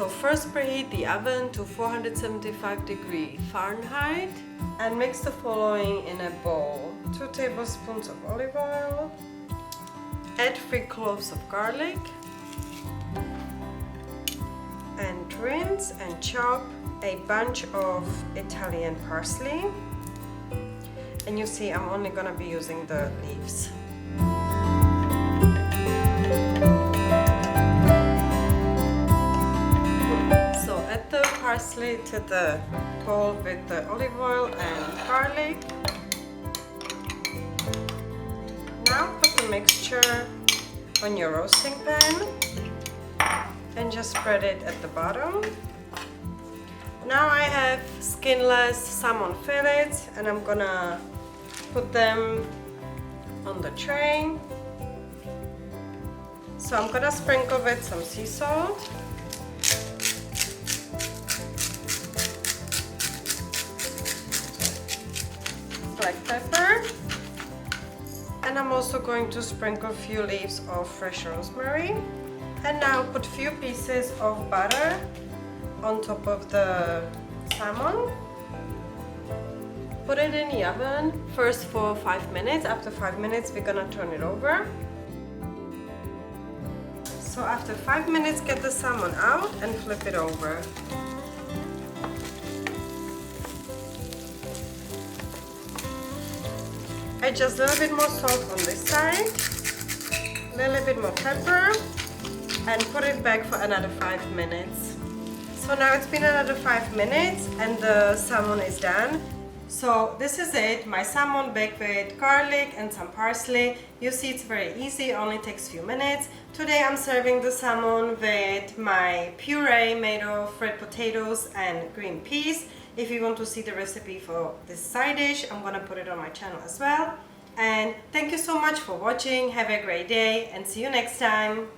So first preheat the oven to 475 degrees Fahrenheit and mix the following in a bowl. 2 tablespoons of olive oil, add 3 cloves of garlic, and rinse and chop a bunch of Italian parsley. And you see I'm only gonna be using the leaves. So add the parsley to the bowl with the olive oil and garlic. Now put the mixture on your roasting pan and just spread it at the bottom. Now I have skinless salmon fillets and I'm gonna put them on the tray. So I'm gonna sprinkle with some sea salt, black pepper, and I'm also going to sprinkle a few leaves of fresh rosemary. And now put a few pieces of butter on top of the salmon. Put it in the oven first for 5 minutes. After 5 minutes we're gonna turn it over. So after 5 minutes get the salmon out and flip it over. Add just a little bit more salt on this side, a little bit more pepper, and put it back for another 5 minutes. So now it's been another 5 minutes and the salmon is done. So this is it, my salmon baked with garlic and some parsley. You see it's very easy, only takes a few minutes. Today I'm serving the salmon with my puree made of red potatoes and green peas. If you want to see the recipe for this side dish, I'm gonna put it on my channel as well. And thank you so much for watching, have a great day and see you next time.